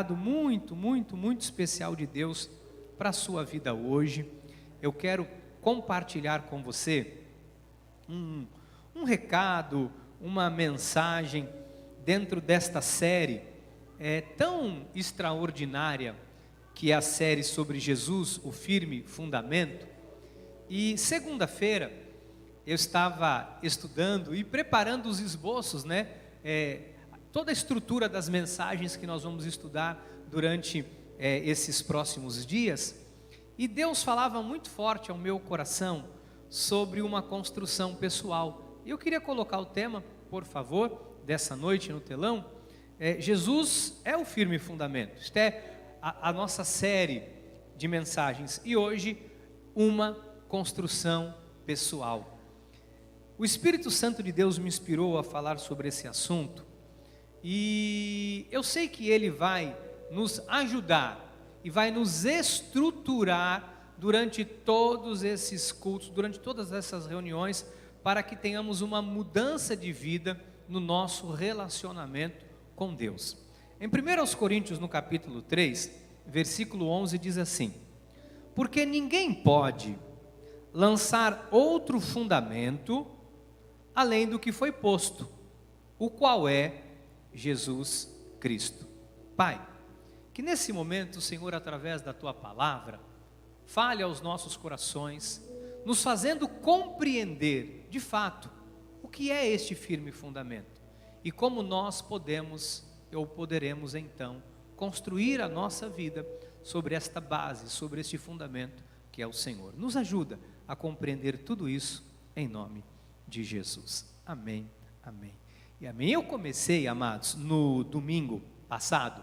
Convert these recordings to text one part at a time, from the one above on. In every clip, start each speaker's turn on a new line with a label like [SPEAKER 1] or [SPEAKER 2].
[SPEAKER 1] Muito, muito, muito especial de Deus para a sua vida hoje. Eu quero compartilhar com você um recado, uma mensagem dentro desta série tão extraordinária que é a série sobre Jesus, o firme fundamento. E segunda-feira eu estava estudando e preparando os esboços, toda a estrutura das mensagens que nós vamos estudar durante esses próximos dias, e Deus falava muito forte ao meu coração sobre uma construção pessoal. Eu queria colocar o tema, por favor, dessa noite no telão. Jesus é o firme fundamento. Esta é a nossa série de mensagens, e hoje uma construção pessoal. O Espírito Santo de Deus me inspirou a falar sobre esse assunto, e eu sei que Ele vai nos ajudar e vai nos estruturar durante todos esses cultos, durante todas essas reuniões, para que tenhamos uma mudança de vida no nosso relacionamento com Deus. Em 1 Coríntios, no capítulo 3, versículo 11, diz assim: porque ninguém pode lançar outro fundamento além do que foi posto, o qual é Jesus Cristo. Pai, que nesse momento o Senhor, através da Tua palavra, fale aos nossos corações, nos fazendo compreender, de fato, o que é este firme fundamento, e como nós podemos, ou poderemos então, construir a nossa vida sobre esta base, sobre este fundamento que é o Senhor. Nos ajuda a compreender tudo isso, em nome de Jesus. Amém, amém. E amém. Eu comecei, amados, no domingo passado,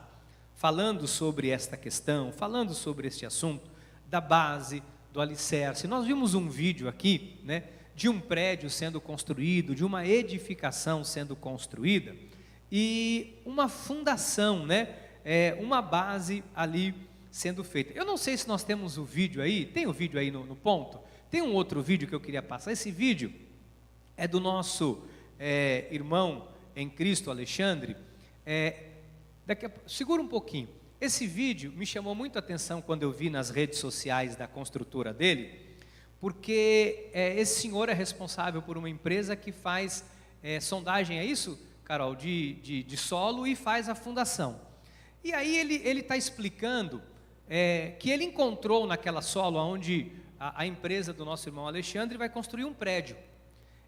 [SPEAKER 1] falando sobre esta questão, falando sobre este assunto, da base, do alicerce. Nós vimos um vídeo aqui, de um prédio sendo construído, de uma edificação sendo construída, e uma fundação, uma base ali sendo feita. Eu não sei se nós temos o vídeo aí, tem o vídeo aí no ponto? Tem um outro vídeo que eu queria passar. Esse vídeo é do nosso irmão em Cristo, Alexandre. Segura um pouquinho. Esse vídeo me chamou muito a atenção quando eu vi nas redes sociais da construtora dele, porque esse senhor é responsável por uma empresa que faz sondagem, é isso, Carol? De solo, e faz a fundação. E aí ele está explicando que ele encontrou naquela solo onde a empresa do nosso irmão Alexandre vai construir um prédio.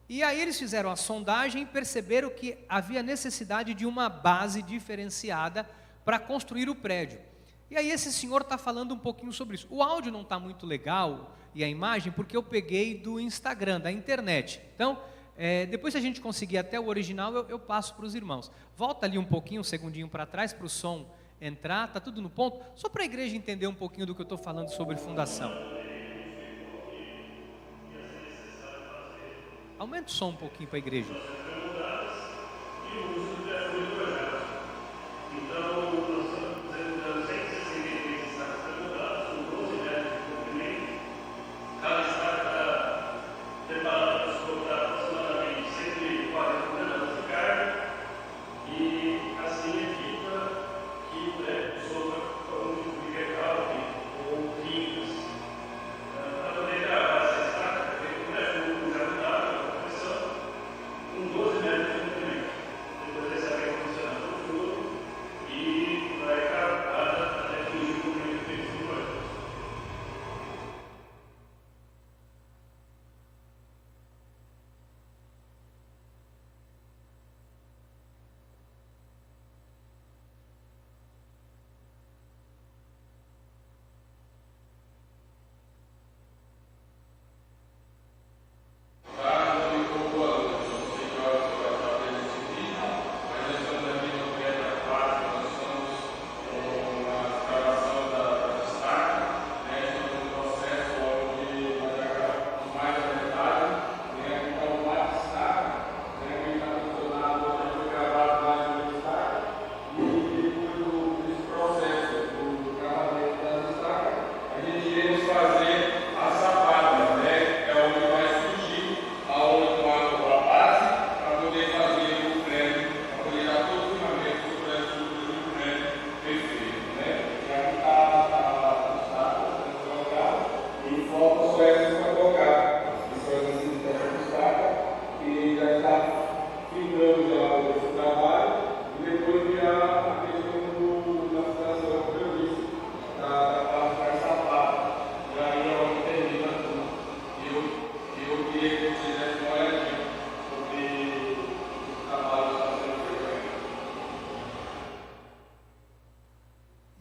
[SPEAKER 1] E aí eles fizeram a sondagem e perceberam que havia necessidade de uma base diferenciada para construir o prédio. E aí esse senhor está falando um pouquinho sobre isso. O áudio não está muito legal, e a imagem, porque eu peguei do Instagram, da internet. Então, depois se a gente conseguir até o original, eu passo para os irmãos. Volta ali um pouquinho, um segundinho para trás, para o som entrar, está tudo no ponto, só para a igreja entender um pouquinho do que eu estou falando sobre fundação. Aumenta o som um pouquinho para a igreja.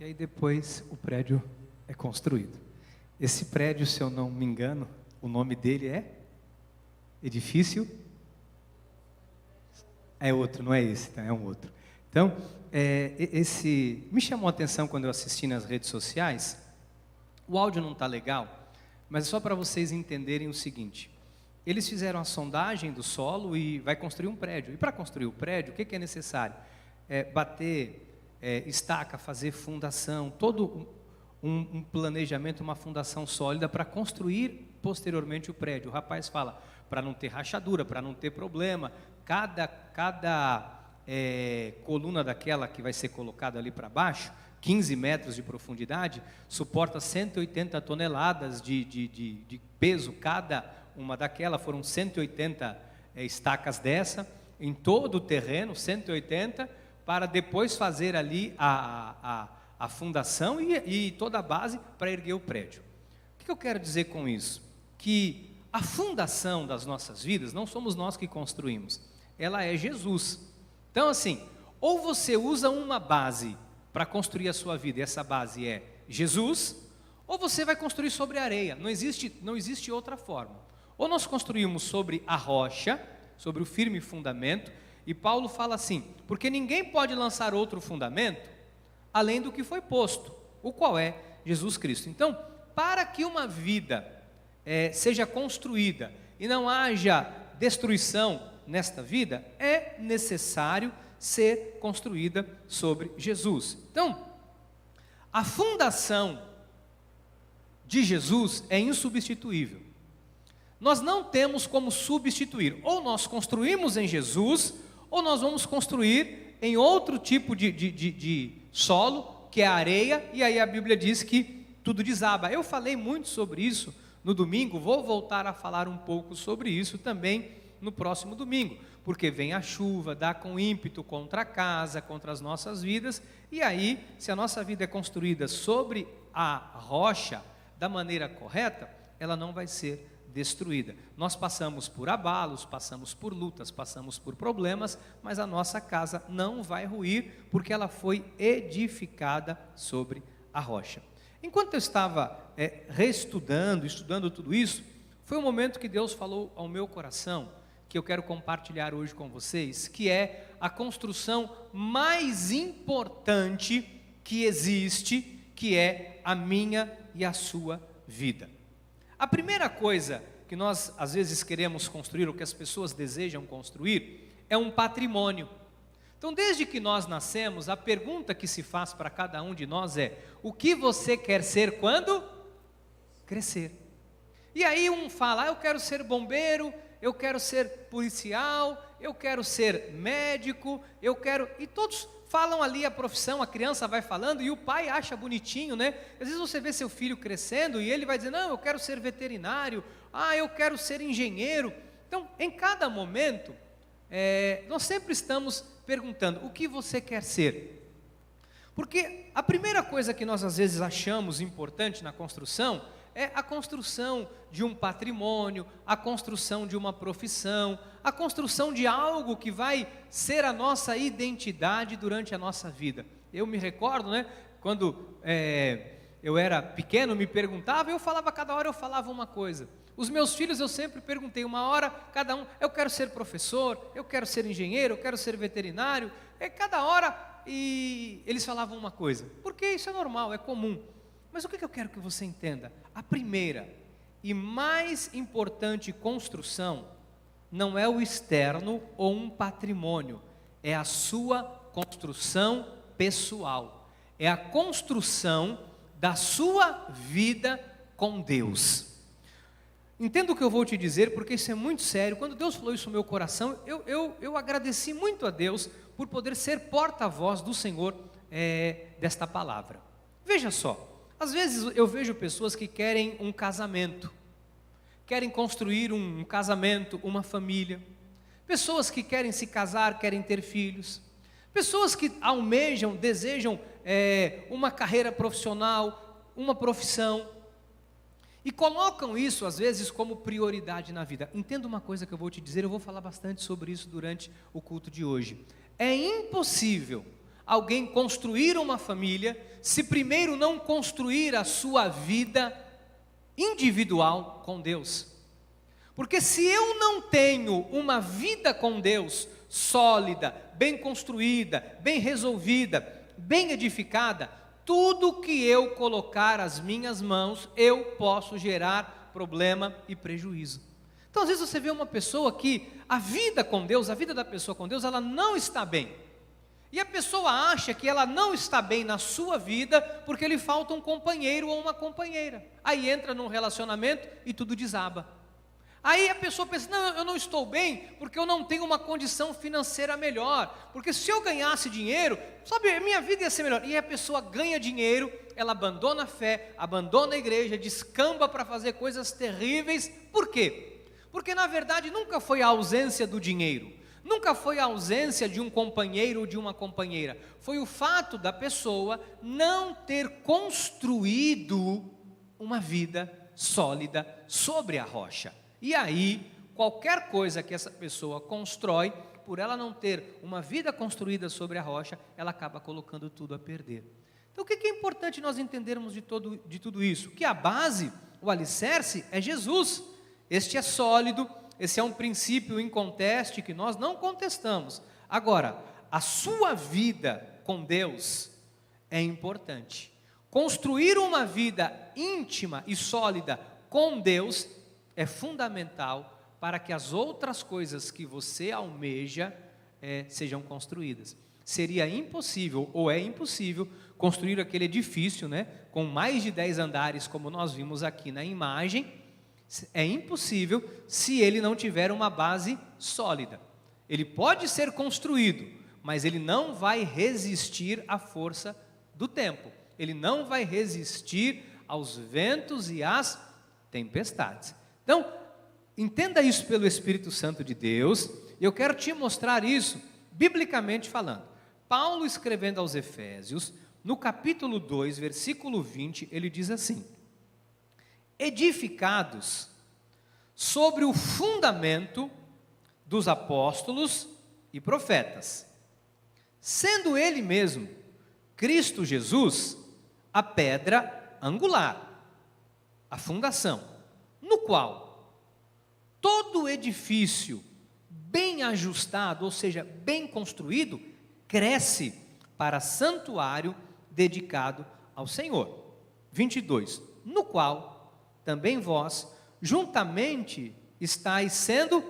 [SPEAKER 1] e aí depois o prédio é construído. Esse prédio, se eu não me engano, o nome dele é edifício? É outro, não é esse, tá? É um outro. Então, esse me chamou a atenção quando eu assisti nas redes sociais. O áudio não está legal, mas é só para vocês entenderem o seguinte: eles fizeram a sondagem do solo e vai construir um prédio. E para construir o prédio, o que é necessário? Bater estaca, fazer fundação, todo um planejamento, uma fundação sólida para construir posteriormente o prédio. O rapaz fala, para não ter rachadura, para não ter problema, cada coluna daquela que vai ser colocada ali para baixo, 15 metros de profundidade, suporta 180 toneladas de peso cada uma daquela. Foram 180 estacas dessa, em todo o terreno, 180, para depois fazer ali a fundação e toda a base para erguer o prédio. O que eu quero dizer com isso? Que a fundação das nossas vidas não somos nós que construímos, ela é Jesus. Então assim, ou você usa uma base para construir a sua vida, e essa base é Jesus, ou você vai construir sobre a areia. Não existe outra forma. Ou nós construímos sobre a rocha, sobre o firme fundamento, e Paulo fala assim, porque ninguém pode lançar outro fundamento além do que foi posto, o qual é Jesus Cristo. Então, para que uma vida seja construída e não haja destruição nesta vida, é necessário ser construída sobre Jesus. Então, a fundação de Jesus é insubstituível. Nós não temos como substituir. Ou nós construímos em Jesus, ou nós vamos construir em outro tipo de solo, que é a areia, e aí a Bíblia diz que tudo desaba. Eu falei muito sobre isso no domingo, vou voltar a falar um pouco sobre isso também no próximo domingo, porque vem a chuva, dá com ímpeto contra a casa, contra as nossas vidas, e aí, se a nossa vida é construída sobre a rocha, da maneira correta, ela não vai ser destruída. Nós passamos por abalos, passamos por lutas, passamos por problemas, mas a nossa casa não vai ruir, porque ela foi edificada sobre a rocha. Enquanto eu estava estudando tudo isso, foi um momento que Deus falou ao meu coração, que eu quero compartilhar hoje com vocês, que é a construção mais importante que existe, que é a minha e a sua vida. A primeira coisa que nós às vezes queremos construir, ou que as pessoas desejam construir, é um patrimônio. Então, desde que nós nascemos, a pergunta que se faz para cada um de nós é: o que você quer ser quando crescer? E aí um fala, eu quero ser bombeiro, eu quero ser policial, eu quero ser médico, e todos falam ali a profissão, a criança vai falando, e o pai acha bonitinho, né? Às vezes você vê seu filho crescendo, e ele vai dizer, não, eu quero ser veterinário, eu quero ser engenheiro. Então, em cada momento, nós sempre estamos perguntando, o que você quer ser? Porque a primeira coisa que nós às vezes achamos importante na construção, é a construção de um patrimônio, a construção de uma profissão, a construção de algo que vai ser a nossa identidade durante a nossa vida. Eu me recordo, né, quando eu era pequeno, me perguntava, cada hora eu falava uma coisa. Os meus filhos eu sempre perguntei, uma hora cada um, eu quero ser professor, eu quero ser engenheiro, eu quero ser veterinário, cada hora, e eles falavam uma coisa, porque isso é normal, é comum. Mas o que eu quero que você entenda? A primeira e mais importante construção não é o externo ou um patrimônio, é a sua construção pessoal, é a construção da sua vida com Deus. Entenda o que eu vou te dizer, porque isso é muito sério. Quando Deus falou isso no meu coração, eu agradeci muito a Deus por poder ser porta-voz do Senhor desta palavra. Veja só. Às vezes eu vejo pessoas que querem um casamento, querem construir um casamento, uma família, pessoas que querem se casar, querem ter filhos, pessoas que almejam, desejam uma carreira profissional, uma profissão, e colocam isso às vezes como prioridade na vida. Entenda uma coisa que eu vou te dizer, eu vou falar bastante sobre isso durante o culto de hoje. É impossível alguém construir uma família se primeiro não construir a sua vida individual com Deus? Porque se eu não tenho uma vida com Deus sólida, bem construída, bem resolvida, bem edificada, tudo que eu colocar as minhas mãos, eu posso gerar problema e prejuízo. Então, às vezes você vê uma pessoa que a vida com Deus, a vida da pessoa com Deus, ela não está bem. E a pessoa acha que ela não está bem na sua vida porque lhe falta um companheiro ou uma companheira. Aí entra num relacionamento e tudo desaba. Aí a pessoa pensa, não, eu não estou bem porque eu não tenho uma condição financeira melhor. Porque se eu ganhasse dinheiro, sabe, minha vida ia ser melhor. E aí a pessoa ganha dinheiro, ela abandona a fé, abandona a igreja, descamba para fazer coisas terríveis. Por quê? Porque na verdade nunca foi a ausência do dinheiro, nunca foi a ausência de um companheiro ou de uma companheira. Foi o fato da pessoa não ter construído uma vida sólida sobre a rocha. E aí, qualquer coisa que essa pessoa constrói, por ela não ter uma vida construída sobre a rocha, ela acaba colocando tudo a perder. Então o que é importante nós entendermos de tudo isso? Que a base, o alicerce é Jesus. Este é sólido, esse é um princípio inconteste que nós não contestamos. Agora, a sua vida com Deus é importante. Construir uma vida íntima e sólida com Deus é fundamental para que as outras coisas que você almeja sejam construídas. Seria impossível, ou é impossível, construir aquele edifício, com mais de 10 andares, como nós vimos aqui na imagem. É impossível se ele não tiver uma base sólida. Ele pode ser construído, mas ele não vai resistir à força do tempo. Ele não vai resistir aos ventos e às tempestades. Então, entenda isso pelo Espírito Santo de Deus. Eu quero te mostrar isso, biblicamente falando. Paulo, escrevendo aos Efésios, no capítulo 2, versículo 20, ele diz assim: edificados sobre o fundamento dos apóstolos e profetas, sendo ele mesmo, Cristo Jesus, a pedra angular, a fundação, no qual todo edifício bem ajustado, ou seja, bem construído, cresce para santuário dedicado ao Senhor. 22, no qual também vós, juntamente, estáis sendo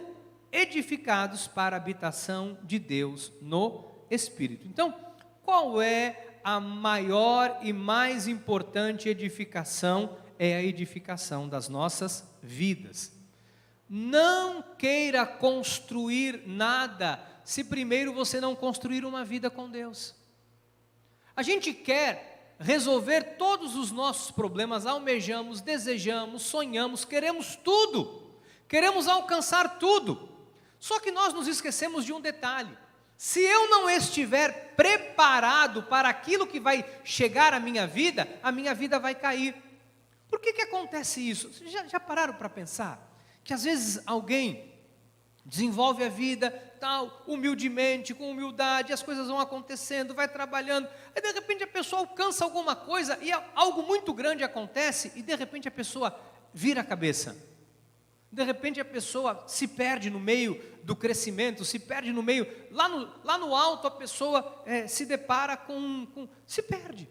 [SPEAKER 1] edificados para a habitação de Deus no Espírito. Então, qual é a maior e mais importante edificação? É a edificação das nossas vidas. Não queira construir nada se primeiro você não construir uma vida com Deus. A gente quer resolver todos os nossos problemas, almejamos, desejamos, sonhamos, queremos tudo, queremos alcançar tudo. Só que nós nos esquecemos de um detalhe: se eu não estiver preparado para aquilo que vai chegar à minha vida, a minha vida vai cair. Por que acontece isso? Vocês já pararam para pensar? Que às vezes alguém desenvolve a vida tal, humildemente, com humildade, as coisas vão acontecendo, vai trabalhando, aí de repente a pessoa alcança alguma coisa e algo muito grande acontece e de repente a pessoa vira a cabeça. De repente a pessoa se perde no meio do crescimento, se perde no meio, lá no alto a pessoa se depara se perde.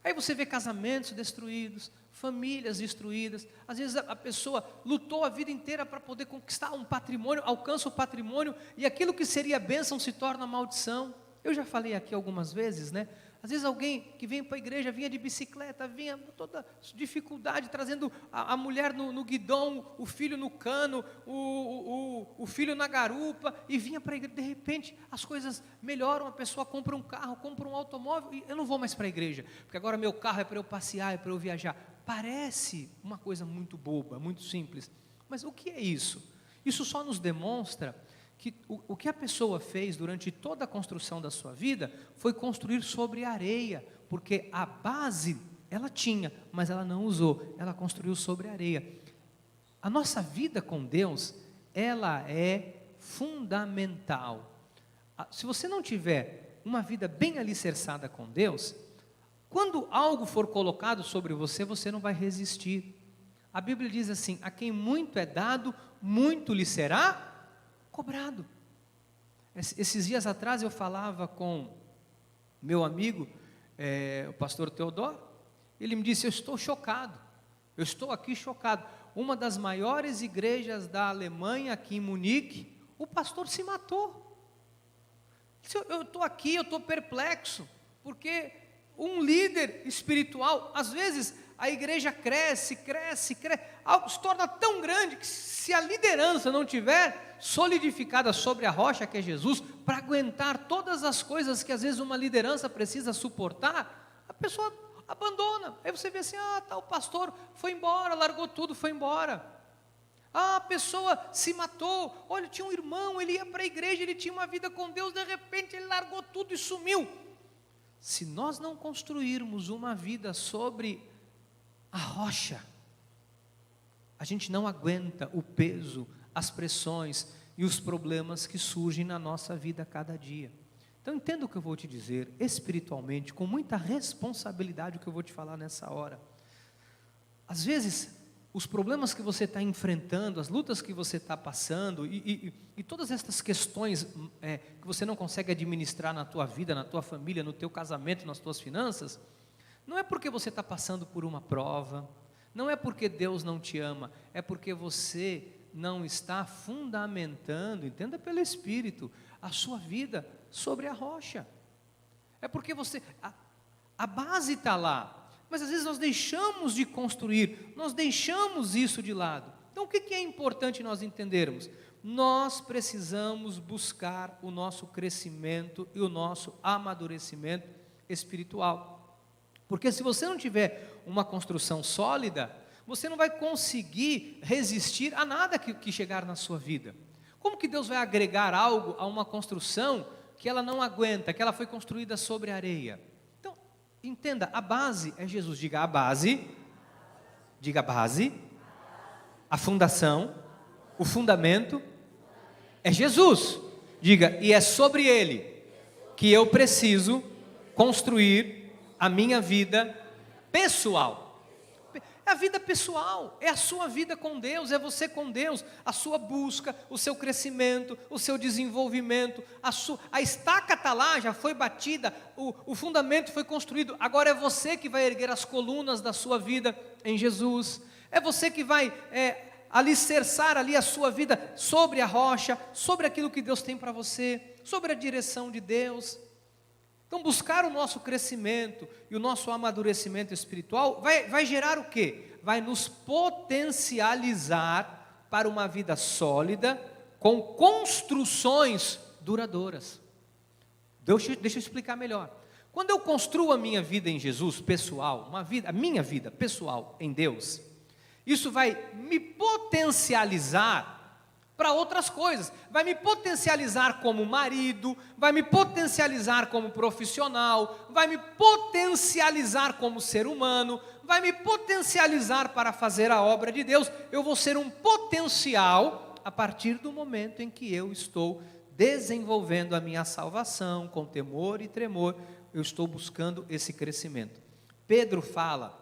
[SPEAKER 1] Aí você vê casamentos destruídos, famílias destruídas. Às vezes a pessoa lutou a vida inteira para poder conquistar um patrimônio, alcança o patrimônio e aquilo que seria bênção se torna maldição. Eu já falei aqui algumas vezes, Às vezes alguém que vem para a igreja, vinha de bicicleta, vinha com toda dificuldade, trazendo a mulher no guidão, o filho no cano, o filho na garupa, e vinha para a igreja. De repente as coisas melhoram, a pessoa compra um carro, compra um automóvel, e eu não vou mais para a igreja, porque agora meu carro é para eu passear, é para eu viajar. Parece uma coisa muito boba, muito simples, mas o que é isso? Isso só nos demonstra que o que a pessoa fez durante toda a construção da sua vida foi construir sobre areia, porque a base ela tinha, mas ela não usou, ela construiu sobre areia. A nossa vida com Deus, ela é fundamental. Se você não tiver uma vida bem alicerçada com Deus, quando algo for colocado sobre você, você não vai resistir. A Bíblia diz assim: a quem muito é dado, muito lhe será cobrado. Esses dias atrás eu falava com meu amigo, o pastor Teodoro. Ele me disse: eu estou chocado, eu estou aqui chocado. Uma das maiores igrejas da Alemanha, aqui em Munique, o pastor se matou. Eu estou aqui, eu estou perplexo, porque um líder espiritual, às vezes a igreja cresce, algo se torna tão grande que se a liderança não tiver solidificada sobre a rocha que é Jesus, para aguentar todas as coisas que às vezes uma liderança precisa suportar, a pessoa abandona. Aí você vê assim: o pastor foi embora, largou tudo, foi embora. A pessoa se matou. Olha, tinha um irmão, ele ia para a igreja, ele tinha uma vida com Deus, de repente ele largou tudo e sumiu. Se nós não construirmos uma vida sobre a rocha, a gente não aguenta o peso, as pressões e os problemas que surgem na nossa vida a cada dia. Então entenda o que eu vou te dizer, espiritualmente, com muita responsabilidade, o que eu vou te falar nessa hora. Às vezes, os problemas que você está enfrentando, as lutas que você está passando, e todas essas questões que você não consegue administrar na tua vida, na tua família, no teu casamento, nas tuas finanças, não é porque você está passando por uma prova, não é porque Deus não te ama, é porque você não está fundamentando, entenda pelo Espírito, a sua vida sobre a rocha. É porque a base está lá, mas às vezes nós deixamos de construir, nós deixamos isso de lado. Então o que é importante nós entendermos? Nós precisamos buscar o nosso crescimento e o nosso amadurecimento espiritual. Porque se você não tiver uma construção sólida, você não vai conseguir resistir a nada que chegar na sua vida. Como que Deus vai agregar algo a uma construção que ela não aguenta, que ela foi construída sobre areia? Então, entenda, a base é Jesus. Diga a base, a fundação, o fundamento é Jesus. Diga, e é sobre ele que eu preciso construir a minha vida pessoal. É a vida pessoal, é a sua vida com Deus, é você com Deus, a sua busca, o seu crescimento, o seu desenvolvimento, a estaca está lá, já foi batida, o fundamento foi construído, agora é você que vai erguer as colunas da sua vida em Jesus, é você que vai alicerçar ali a sua vida sobre a rocha, sobre aquilo que Deus tem para você, sobre a direção de Deus. Então buscar o nosso crescimento e o nosso amadurecimento espiritual vai gerar o quê? Vai nos potencializar para uma vida sólida, com construções duradouras. Deixa eu explicar melhor. Quando eu construo a minha vida em Jesus, pessoal, a minha vida pessoal em Deus, isso vai me potencializar para outras coisas, vai me potencializar como marido, vai me potencializar como profissional, vai me potencializar como ser humano, vai me potencializar para fazer a obra de Deus. Eu vou ser um potencial a partir do momento em que eu estou desenvolvendo a minha salvação com temor e tremor, eu estou buscando esse crescimento. Pedro fala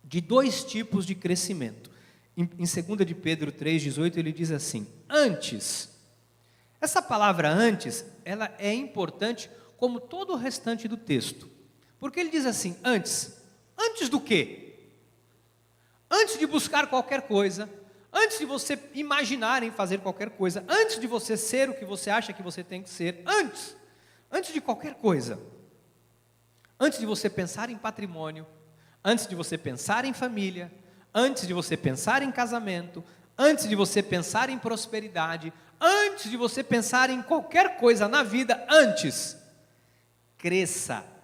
[SPEAKER 1] de dois tipos de crescimento. Em 2 de Pedro 3,18 ele diz assim: antes. Essa palavra antes, ela é importante como todo o restante do texto, porque ele diz assim: antes do quê? Antes de buscar qualquer coisa, antes de você imaginar em fazer qualquer coisa, antes de você ser o que você acha que você tem que ser, antes de qualquer coisa, antes de você pensar em patrimônio, antes de você pensar em família, antes de você pensar em casamento, antes de você pensar em prosperidade, antes de você pensar em qualquer coisa na vida,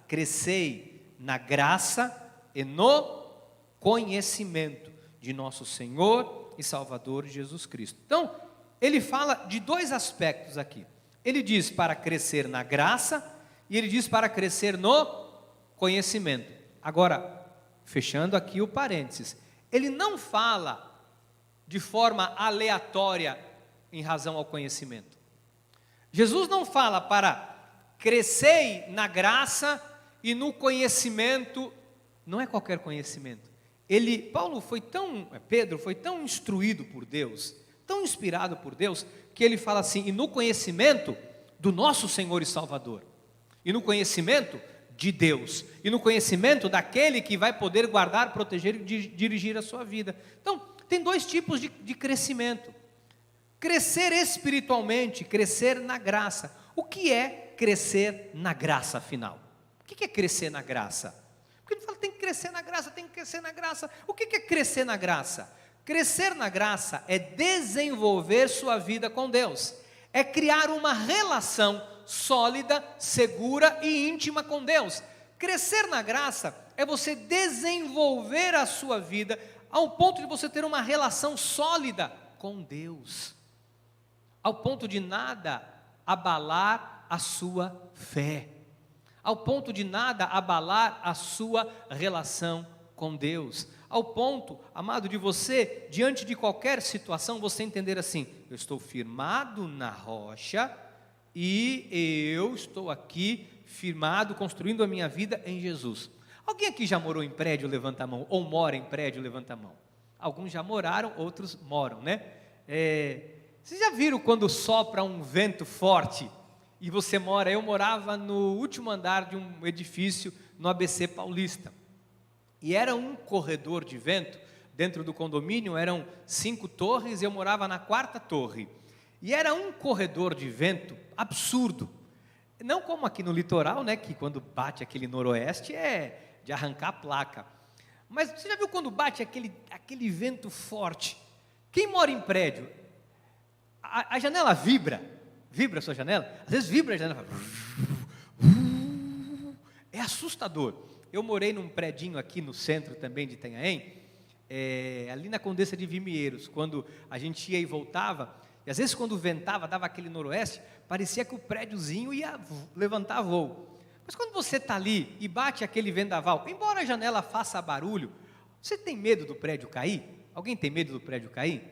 [SPEAKER 1] crescei na graça e no conhecimento de nosso Senhor e Salvador Jesus Cristo. Então, ele fala de dois aspectos aqui. Ele diz para crescer na graça e ele diz para crescer no conhecimento. Agora, fechando aqui o parênteses, ele não fala de forma aleatória em razão ao conhecimento. Jesus não fala para crescei na graça e no conhecimento. Não é qualquer conhecimento. Pedro foi tão instruído por Deus, tão inspirado por Deus, que ele fala assim: e no conhecimento do nosso Senhor e Salvador, e no conhecimento de Deus, e no conhecimento daquele que vai poder guardar, proteger e dirigir a sua vida. Então, tem dois tipos de crescimento: crescer espiritualmente, crescer na graça. O que é crescer na graça, afinal? O que é crescer na graça? Porque ele fala, tem que crescer na graça, tem que crescer na graça. O que é crescer na graça? Crescer na graça é desenvolver sua vida com Deus, é criar uma relação sólida, segura e íntima com Deus. Crescer na graça é você desenvolver a sua vida ao ponto de você ter uma relação sólida com Deus, ao ponto de nada abalar a sua fé, ao ponto de nada abalar a sua relação com Deus, ao ponto, amado, de você, diante de qualquer situação, você entender assim: eu estou firmado na rocha e eu estou aqui firmado, construindo a minha vida em Jesus. Alguém aqui já morou em prédio? Levanta a mão. Ou mora em prédio? Levanta a mão. Alguns já moraram, outros moram, né? Vocês já viram quando sopra um vento forte e você mora? Eu morava no último andar de um edifício no ABC Paulista, e era um corredor de vento. Dentro do condomínio eram 5 torres e eu morava na 4ª torre, e era um corredor de vento absurdo, não como aqui no litoral, né, que quando bate aquele noroeste é de arrancar a placa, mas você já viu quando bate aquele vento forte? Quem mora em prédio, a janela vibra a sua janela, às vezes vibra a janela, é assustador. Eu morei num predinho aqui no centro também de Itanhaém, ali na Condessa de Vimieiros, quando a gente ia e voltava, e às vezes quando ventava, dava aquele noroeste, parecia que o prédiozinho ia levantar voo. Mas quando você está ali e bate aquele vendaval, embora a janela faça barulho, você tem medo do prédio cair? Alguém tem medo do prédio cair?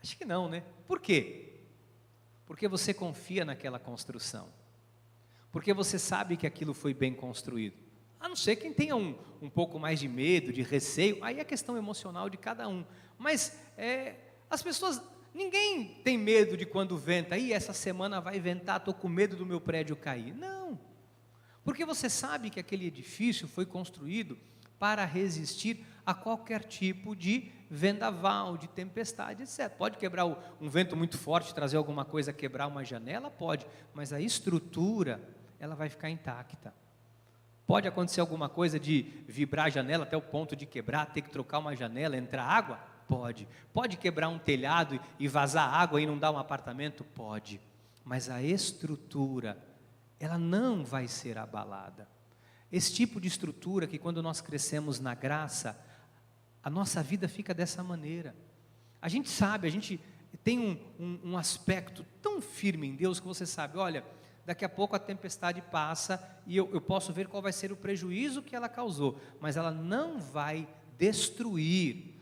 [SPEAKER 1] Acho que não, né? Por quê? Porque você confia naquela construção, porque você sabe que aquilo foi bem construído. A não ser quem tenha um pouco mais de medo, de receio, aí é questão emocional de cada um. Mas as pessoas, ninguém tem medo de quando venta. Essa semana vai ventar, estou com medo do meu prédio cair. Não, porque você sabe que aquele edifício foi construído para resistir a qualquer tipo de vendaval, de tempestade, etc. Pode quebrar um vento muito forte, trazer alguma coisa, quebrar uma janela? Pode, mas a estrutura, ela vai ficar intacta. Pode acontecer alguma coisa de vibrar a janela até o ponto de quebrar, ter que trocar uma janela, entrar água? Pode. Pode quebrar um telhado e vazar água e inundar um apartamento? Pode. Mas a estrutura, ela não vai ser abalada. Esse tipo de estrutura que quando nós crescemos na graça, a nossa vida fica dessa maneira. A gente sabe, a gente tem um aspecto tão firme em Deus que você sabe, olha, daqui a pouco a tempestade passa e eu posso ver qual vai ser o prejuízo que ela causou, mas ela não vai destruir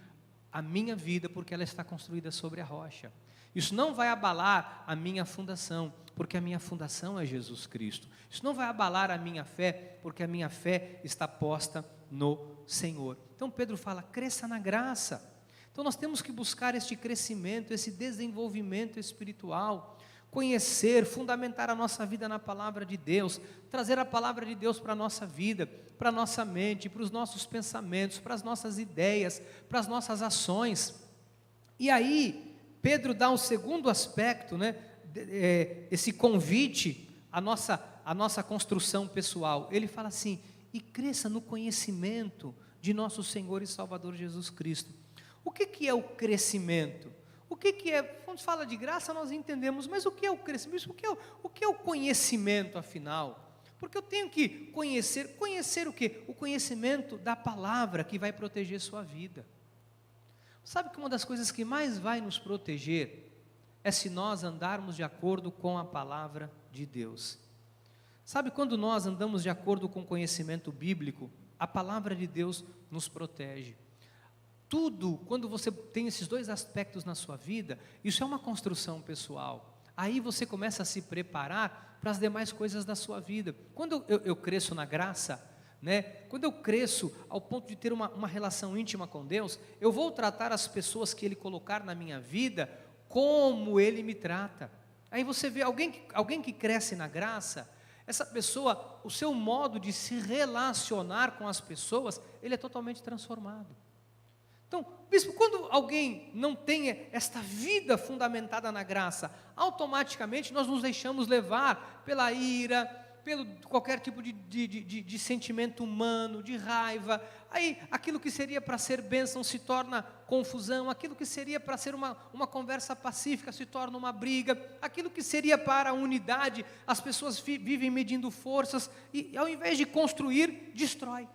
[SPEAKER 1] a minha vida porque ela está construída sobre a rocha. Isso não vai abalar a minha fundação, porque a minha fundação é Jesus Cristo. Isso não vai abalar a minha fé, porque a minha fé está posta no Senhor. Então Pedro fala, cresça na graça. Então nós temos que buscar este crescimento, esse desenvolvimento espiritual, conhecer, fundamentar a nossa vida na palavra de Deus, trazer a palavra de Deus para a nossa vida, para a nossa mente, para os nossos pensamentos, para as nossas ideias, para as nossas ações. E aí, Pedro dá um segundo aspecto, né, esse convite à nossa construção pessoal. Ele fala assim, e cresça no conhecimento de nosso Senhor e Salvador Jesus Cristo. O que é o crescimento? O que é, quando fala de graça nós entendemos, mas o que é o crescimento? O que é o conhecimento afinal? Porque eu tenho que conhecer o quê? O conhecimento da palavra que vai proteger sua vida. Sabe que uma das coisas que mais vai nos proteger é se nós andarmos de acordo com a palavra de Deus. Sabe, quando nós andamos de acordo com o conhecimento bíblico, a palavra de Deus nos protege. Tudo, quando você tem esses dois aspectos na sua vida, isso é uma construção pessoal. aí você começa a se preparar para as demais coisas da sua vida. Quando eu cresço na graça, né? Quando eu cresço ao ponto de ter uma relação íntima com Deus, eu vou tratar as pessoas que Ele colocar na minha vida como Ele me trata. Aí você vê alguém que cresce na graça, essa pessoa, o seu modo de se relacionar com as pessoas, ele é totalmente transformado. Então, bispo, quando alguém não tem esta vida fundamentada na graça, automaticamente nós nos deixamos levar pela ira, pelo qualquer tipo de sentimento humano, de raiva. Aí aquilo que seria para ser bênção se torna confusão, aquilo que seria para ser uma conversa pacífica se torna uma briga, aquilo que seria para a unidade, as pessoas vivem medindo forças e ao invés de construir, destrói.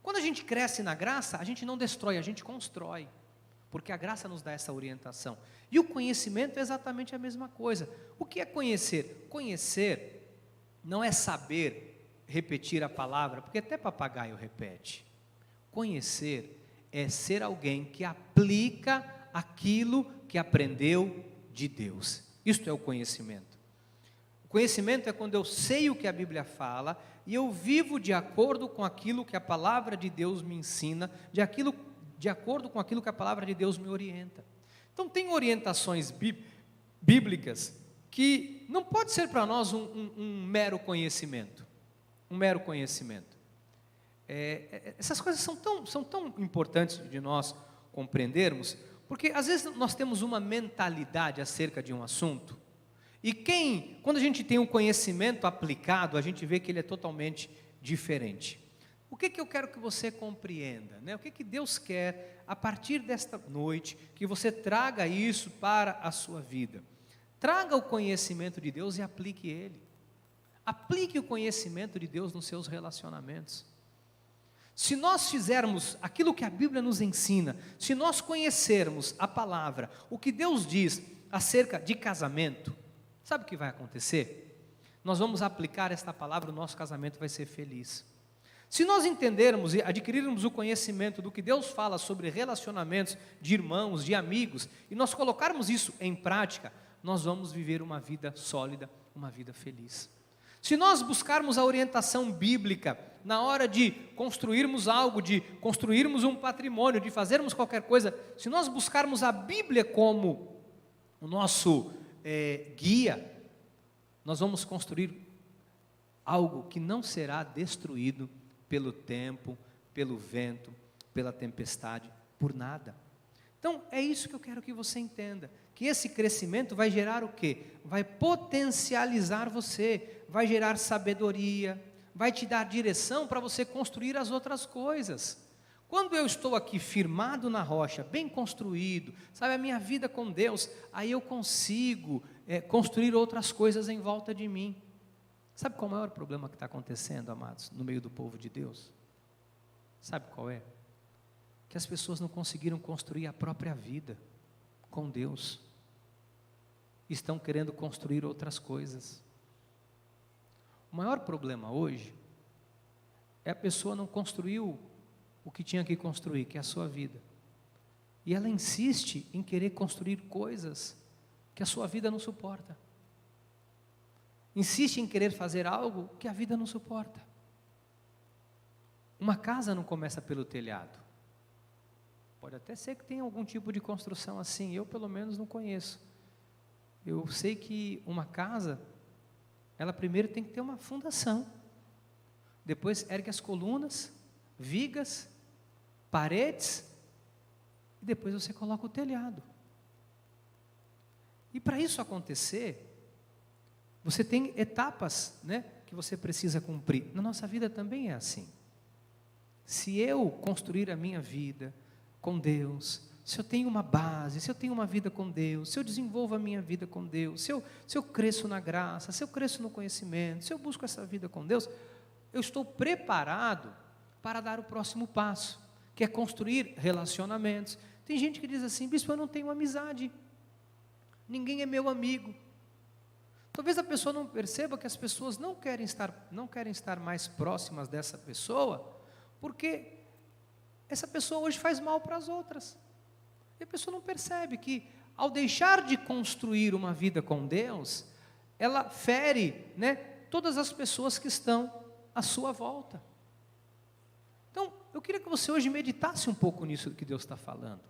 [SPEAKER 1] Quando a gente cresce na graça, a gente não destrói, a gente constrói, porque a graça nos dá essa orientação. E o conhecimento é exatamente a mesma coisa. O que é conhecer? Conhecer não é saber repetir a palavra, porque até papagaio repete. Conhecer é ser alguém que aplica aquilo que aprendeu de Deus. Isto é o conhecimento. O conhecimento é quando eu sei o que a Bíblia fala e eu vivo de acordo com aquilo que a palavra de Deus me ensina, de acordo com aquilo que a palavra de Deus me orienta. Então tem orientações bíblicas que não pode ser para nós um mero conhecimento, essas coisas são tão importantes de nós compreendermos, porque às vezes nós temos uma mentalidade acerca de um assunto, e quando a gente tem um conhecimento aplicado, a gente vê que ele é totalmente diferente. O que eu quero que você compreenda, né? O que Deus quer, a partir desta noite, que você traga isso para a sua vida. Traga o conhecimento de Deus e aplique ele. Aplique o conhecimento de Deus nos seus relacionamentos. Se nós fizermos aquilo que a Bíblia nos ensina, se nós conhecermos a palavra, o que Deus diz acerca de casamento, sabe o que vai acontecer? Nós vamos aplicar esta palavra, o nosso casamento vai ser feliz. Se nós entendermos e adquirirmos o conhecimento do que Deus fala sobre relacionamentos de irmãos, de amigos, e nós colocarmos isso em prática, nós vamos viver uma vida sólida, uma vida feliz. Se nós buscarmos a orientação bíblica na hora de construirmos algo, de construirmos um patrimônio, de fazermos qualquer coisa, se nós buscarmos a Bíblia como o nosso guia, nós vamos construir algo que não será destruído pelo tempo, pelo vento, pela tempestade, por nada. Então, é isso que eu quero que você entenda, que esse crescimento vai gerar o quê? Vai potencializar você, vai gerar sabedoria, vai te dar direção para você construir as outras coisas. Quando eu estou aqui firmado na rocha, bem construído, sabe, a minha vida com Deus, aí eu consigo construir outras coisas em volta de mim. Sabe qual é o maior problema que está acontecendo, amados, no meio do povo de Deus? Sabe qual é? Que as pessoas não conseguiram construir a própria vida com Deus, estão querendo construir outras coisas. O maior problema hoje é a pessoa não construiu o que tinha que construir, que é a sua vida, e ela insiste em querer construir coisas que a sua vida não suporta, insiste em querer fazer algo que a vida não suporta. Uma casa não começa pelo telhado. Pode até ser que tenha algum tipo de construção assim, eu pelo menos não conheço. Eu sei que uma casa, ela primeiro tem que ter uma fundação, depois ergue as colunas, vigas, paredes, e depois você coloca o telhado. E para isso acontecer, você tem etapas, né, que você precisa cumprir. Na nossa vida também é assim. Se eu construir a minha vida com Deus, se eu tenho uma base, se eu tenho uma vida com Deus, se eu desenvolvo a minha vida com Deus, se eu cresço na graça, se eu cresço no conhecimento, se eu busco essa vida com Deus, eu estou preparado para dar o próximo passo, que é construir relacionamentos. Tem gente que diz assim: bispo, eu não tenho amizade, ninguém é meu amigo. Talvez a pessoa não perceba que as pessoas não querem estar mais próximas dessa pessoa, porque essa pessoa hoje faz mal para as outras. E a pessoa não percebe que ao deixar de construir uma vida com Deus, ela fere, né, todas as pessoas que estão à sua volta. Então, eu queria que você hoje meditasse um pouco nisso que Deus está falando.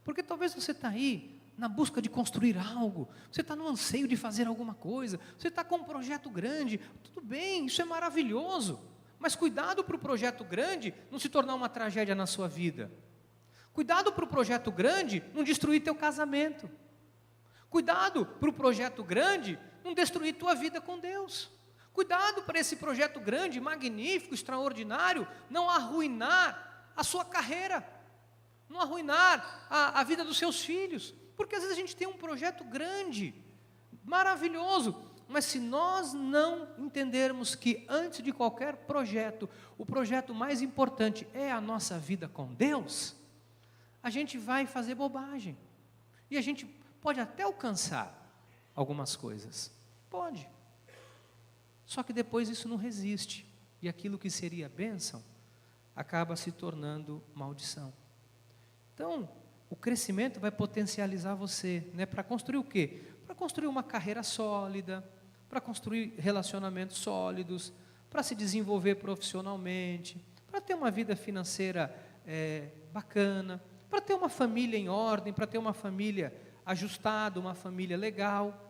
[SPEAKER 1] Porque talvez você está aí na busca de construir algo, você está no anseio de fazer alguma coisa, você está com um projeto grande, tudo bem, isso é maravilhoso, mas cuidado para o projeto grande não se tornar uma tragédia na sua vida. Cuidado para o projeto grande não destruir teu casamento. Cuidado para o projeto grande não destruir tua vida com Deus. Cuidado para esse projeto grande, magnífico, extraordinário, não arruinar a sua carreira, não arruinar a vida dos seus filhos. Porque às vezes a gente tem um projeto grande, maravilhoso, mas se nós não entendermos que antes de qualquer projeto, o projeto mais importante é a nossa vida com Deus, a gente vai fazer bobagem. E a gente pode até alcançar algumas coisas. Pode. Só que depois isso não resiste. E aquilo que seria bênção, acaba se tornando maldição. Então, o crescimento vai potencializar você, né? Para construir o quê? Para construir uma carreira sólida, para construir relacionamentos sólidos, para se desenvolver profissionalmente, para ter uma vida financeira bacana, para ter uma família em ordem, para ter uma família ajustada, uma família legal.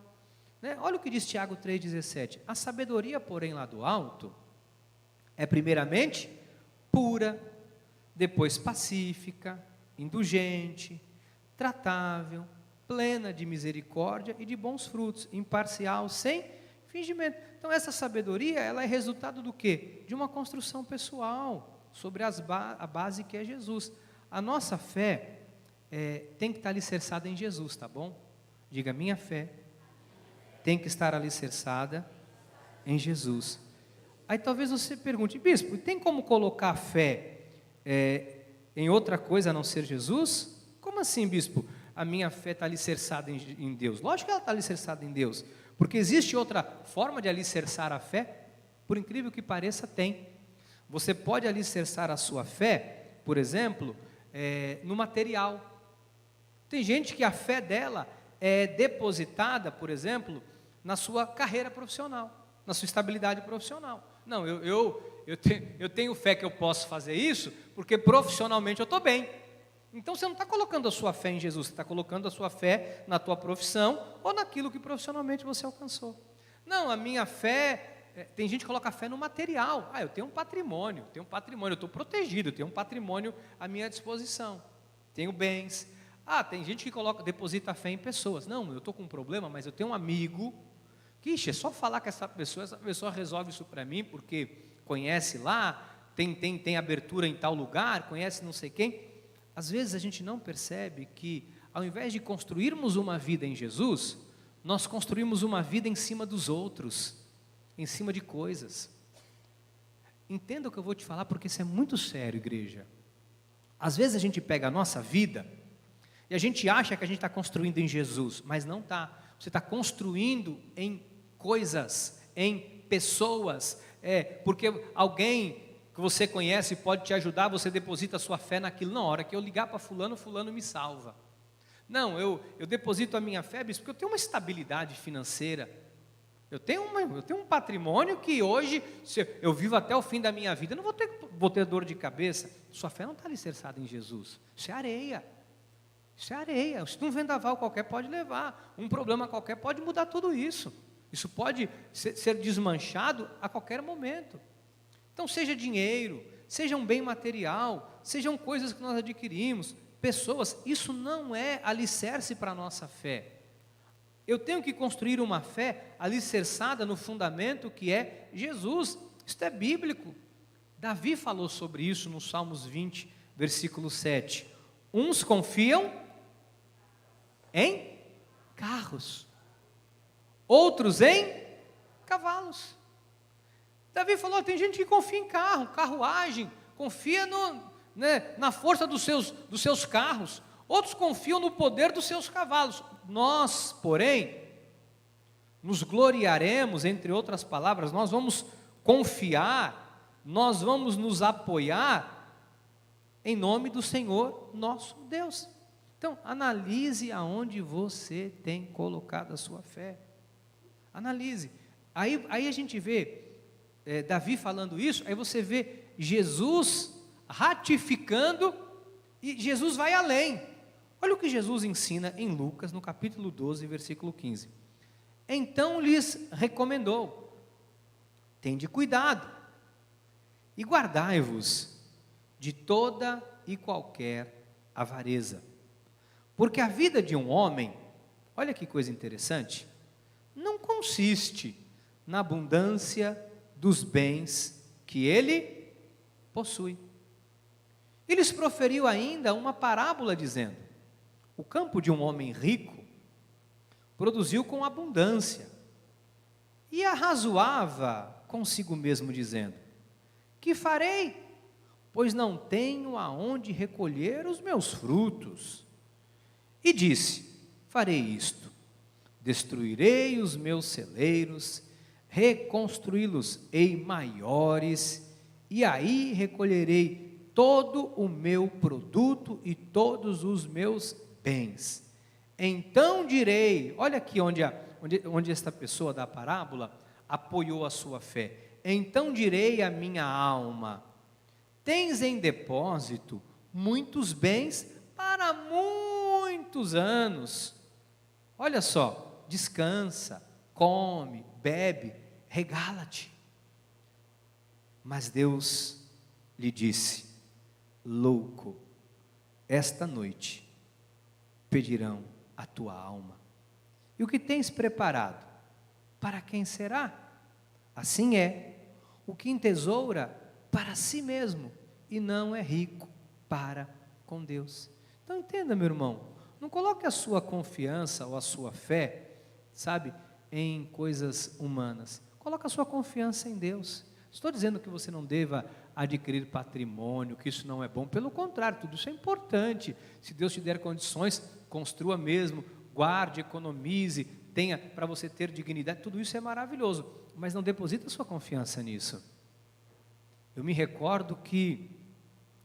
[SPEAKER 1] Né? Olha o que diz Tiago 3,17. A sabedoria, porém, lá do alto, é primeiramente pura, depois pacífica, indulgente, tratável, plena de misericórdia e de bons frutos, imparcial, sem fingimento. Então essa sabedoria, ela é resultado do quê? De uma construção pessoal, sobre a base que é Jesus. A nossa fé tem que estar alicerçada em Jesus, tá bom? Diga, minha fé tem que estar alicerçada em Jesus. Aí talvez você pergunte, bispo, tem como colocar a fé em outra coisa a não ser Jesus? Como assim, bispo? A minha fé está alicerçada em Deus. Lógico que ela está alicerçada em Deus, porque existe outra forma de alicerçar a fé? Por incrível que pareça, tem. Você pode alicerçar a sua fé, por exemplo, no material. Tem gente que a fé dela é depositada, por exemplo, na sua carreira profissional, na sua estabilidade profissional. Não, eu tenho fé que eu posso fazer isso, porque profissionalmente eu estou bem. Então você não está colocando a sua fé em Jesus, você está colocando a sua fé na tua profissão, ou naquilo que profissionalmente você alcançou. Não, a minha fé, tem gente que coloca a fé no material. Eu tenho um patrimônio, eu estou protegido, eu tenho um patrimônio à minha disposição, tenho bens. Tem gente que deposita a fé em pessoas. Não, eu estou com um problema, mas eu tenho um amigo, que é só falar com essa pessoa resolve isso para mim, porque conhece lá, tem abertura em tal lugar, conhece não sei quem. Às vezes a gente não percebe que, ao invés de construirmos uma vida em Jesus, nós construímos uma vida em cima dos outros, em cima de coisas. Entenda o que eu vou te falar, porque isso é muito sério, igreja. Às vezes a gente pega a nossa vida e a gente acha que a gente está construindo em Jesus, mas não está. Você está construindo em coisas, em pessoas, porque alguém que você conhece pode te ajudar, você deposita a sua fé naquilo. Na hora que eu ligar para fulano, fulano me salva. Não, eu deposito a minha fé, porque eu tenho uma estabilidade financeira, eu tenho um patrimônio que hoje, se eu vivo até o fim da minha vida, eu não vou ter dor de cabeça. Sua fé não está alicerçada em Jesus, isso é areia. Isso é areia, se um vendaval qualquer pode levar, um problema qualquer pode mudar tudo isso. Isso pode ser desmanchado a qualquer momento. Então seja dinheiro, seja um bem material, sejam coisas que nós adquirimos, pessoas, isso não é alicerce para a nossa fé. Eu tenho que construir uma fé alicerçada no fundamento que é Jesus. Isso é bíblico. Davi falou sobre isso no Salmos 20, versículo 7. Uns confiam em carros, outros em cavalos. Davi falou, tem gente que confia em carruagem, confia na força dos seus carros, outros confiam no poder dos seus cavalos. Nós, porém, nos gloriaremos, entre outras palavras, nós vamos confiar, nós vamos nos apoiar em nome do Senhor nosso Deus. Então, analise aonde você tem colocado a sua fé. Analise. Aí a gente vê Davi falando isso, aí você vê Jesus ratificando, e Jesus vai além. Olha o que Jesus ensina em Lucas, no capítulo 12, versículo 15. Então lhes recomendou: tende cuidado e guardai-vos de toda e qualquer avareza, porque a vida de um homem, olha que coisa interessante, não consiste na abundância dos bens que ele possui. E lhes proferiu ainda uma parábola dizendo: o campo de um homem rico produziu com abundância, e arrazoava consigo mesmo dizendo: que farei? Pois não tenho aonde recolher os meus frutos. E disse: farei isto, destruirei os meus celeiros, reconstruí-los-ei maiores, e aí recolherei todo o meu produto e todos os meus bens. Então direi, olha aqui onde esta pessoa da parábola apoiou a sua fé. Então direi à minha alma: tens em depósito muitos bens para muitos anos. Olha só, descansa, come, bebe, regala-te. Mas Deus lhe disse: louco, esta noite pedirão a tua alma. E o que tens preparado, para quem será? Assim é o que entesoura para si mesmo e não é rico para com Deus. Então entenda, meu irmão, não coloque a sua confiança ou a sua fé, sabe, em coisas humanas. Coloque a sua confiança em Deus. Estou dizendo que você não deva adquirir patrimônio, que isso não é bom. Pelo contrário, tudo isso é importante. Se Deus te der condições, construa mesmo, guarde, economize, tenha para você ter dignidade. Tudo isso é maravilhoso, mas não deposita a sua confiança nisso. Eu me recordo que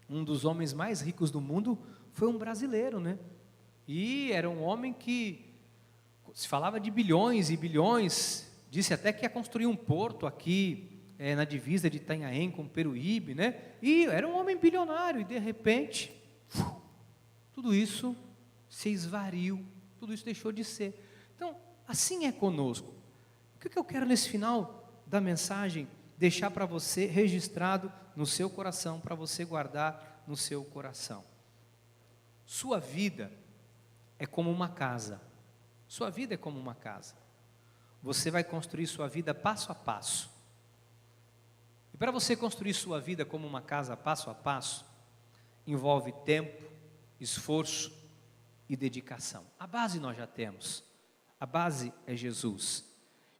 [SPEAKER 1] um dos homens mais ricos do mundo foi um brasileiro, né? E era um homem que se falava de bilhões e bilhões, disse até que ia construir um porto aqui, na divisa de Itanhaém com Peruíbe, né? E era um homem bilionário, e de repente, tudo isso se esvariu, tudo isso deixou de ser. Então, assim é conosco. O que eu quero nesse final da mensagem deixar para você registrado no seu coração, para você guardar no seu coração? Sua vida é como uma casa. Sua vida é como uma casa. Você vai construir sua vida passo a passo. E para você construir sua vida como uma casa passo a passo, envolve tempo, esforço e dedicação. A base nós já temos. A base é Jesus.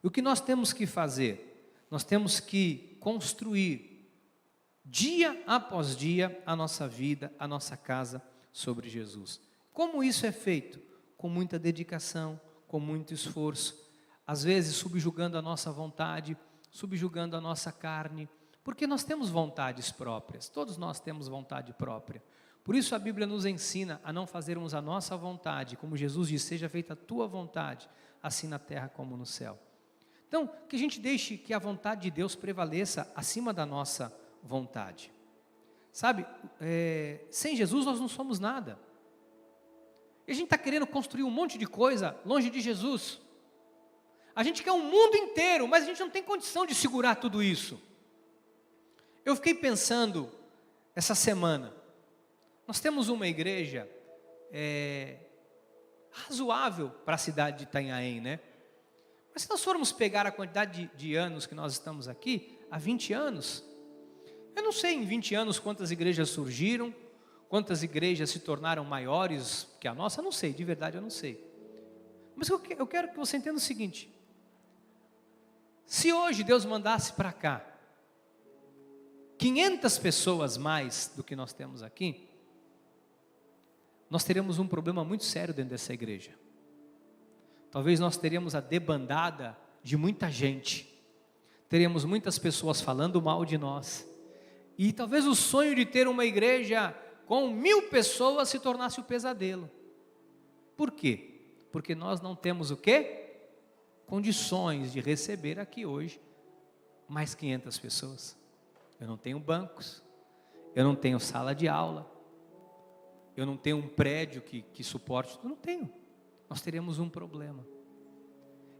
[SPEAKER 1] E o que nós temos que fazer? Nós temos que construir, dia após dia, a nossa vida, a nossa casa sobre Jesus. Como isso é feito? Com muita dedicação, com muito esforço, às vezes subjugando a nossa vontade, subjugando a nossa carne, porque nós temos vontades próprias, todos nós temos vontade própria. Por isso a Bíblia nos ensina a não fazermos a nossa vontade, como Jesus disse: seja feita a tua vontade, assim na terra como no céu. Então, que a gente deixe que a vontade de Deus prevaleça acima da nossa vontade. Sabe, sem Jesus nós não somos nada. E a gente está querendo construir um monte de coisa longe de Jesus. A gente quer um mundo inteiro, mas a gente não tem condição de segurar tudo isso. Eu fiquei pensando essa semana, nós temos uma igreja razoável para a cidade de Itanhaém, né? Mas se nós formos pegar a quantidade de anos que nós estamos aqui, há 20 anos, eu não sei em 20 anos quantas igrejas surgiram, quantas igrejas se tornaram maiores que a nossa, eu não sei, de verdade eu não sei. Mas eu quero que você entenda o seguinte: se hoje Deus mandasse para cá 500 pessoas mais do que nós temos aqui, nós teríamos um problema muito sério dentro dessa igreja. Talvez nós teríamos a debandada de muita gente, teríamos muitas pessoas falando mal de nós, e talvez o sonho de ter uma igreja com 1000 pessoas se tornasse um pesadelo. Por quê? Porque nós não temos o quê? Condições de receber aqui hoje mais 500 pessoas. Eu não tenho bancos, eu não tenho sala de aula, eu não tenho um prédio que suporte, eu não tenho. Nós teremos um problema.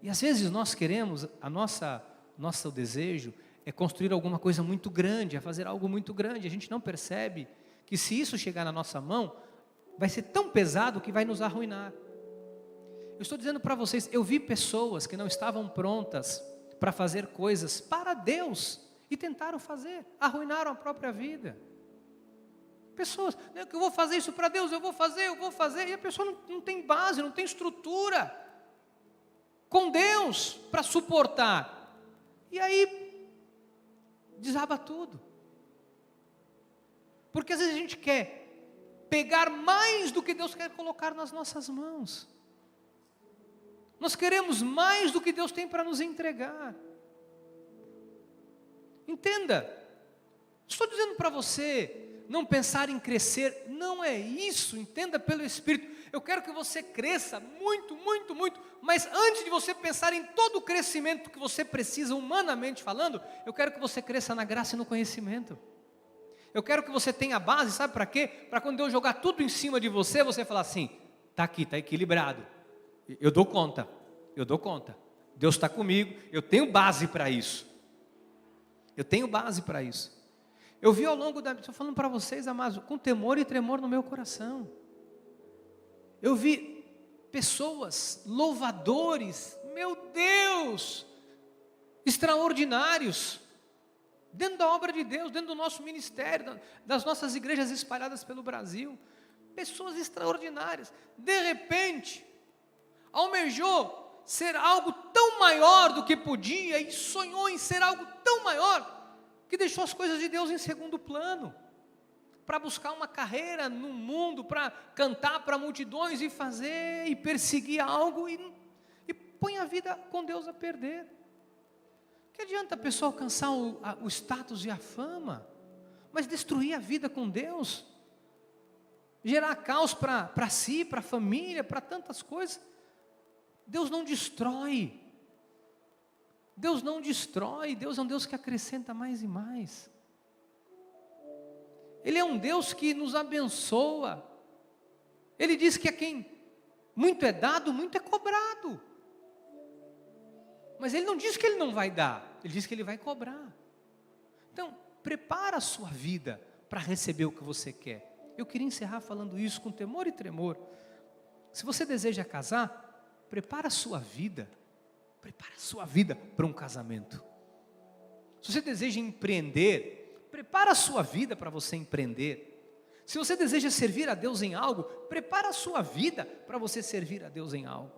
[SPEAKER 1] E às vezes nós queremos, nosso desejo é construir alguma coisa muito grande, é fazer algo muito grande. A gente não percebe que se isso chegar na nossa mão, vai ser tão pesado que vai nos arruinar. Eu estou dizendo para vocês, eu vi pessoas que não estavam prontas para fazer coisas para Deus e tentaram fazer, arruinaram a própria vida. Pessoas, que eu vou fazer isso para Deus, eu vou fazer, e a pessoa não tem base, não tem estrutura com Deus para suportar, e aí desaba tudo, porque às vezes a gente quer pegar mais do que Deus quer colocar nas nossas mãos, nós queremos mais do que Deus tem para nos entregar. Entenda, estou dizendo para você não pensar em crescer, não é isso, entenda pelo Espírito. Eu quero que você cresça muito, muito, muito, mas antes de você pensar em todo o crescimento que você precisa, humanamente falando, eu quero que você cresça na graça e no conhecimento. Eu quero que você tenha base, sabe para quê? Para quando Deus jogar tudo em cima de você, você falar assim, está aqui, está equilibrado, eu dou conta, Deus está comigo, eu tenho base para isso. Eu vi ao longo da... Estou falando para vocês, amados, com temor e tremor no meu coração. Eu vi pessoas, louvadores, meu Deus, extraordinários, dentro da obra de Deus, dentro do nosso ministério, das nossas igrejas espalhadas pelo Brasil. Pessoas extraordinárias. De repente, almejou ser algo tão maior do que podia e sonhou em ser algo tão maior que deixou as coisas de Deus em segundo plano, para buscar uma carreira no mundo, para cantar para multidões e fazer e perseguir algo e põe a vida com Deus a perder. Que adianta a pessoa alcançar o status e a fama, mas destruir a vida com Deus, gerar caos para si, para a família, para tantas coisas. Deus não destrói. Deus é um Deus que acrescenta mais e mais. Ele é um Deus que nos abençoa. Ele diz que a quem muito é dado, muito é cobrado. Mas Ele não diz que Ele não vai dar, Ele diz que Ele vai cobrar. Então, prepara a sua vida para receber o que você quer. Eu queria encerrar falando isso com temor e tremor. Se você deseja casar, prepara a sua vida para um casamento. Se você deseja empreender, prepara a sua vida para você empreender. Se você deseja servir a Deus em algo, prepara a sua vida para você servir a Deus em algo.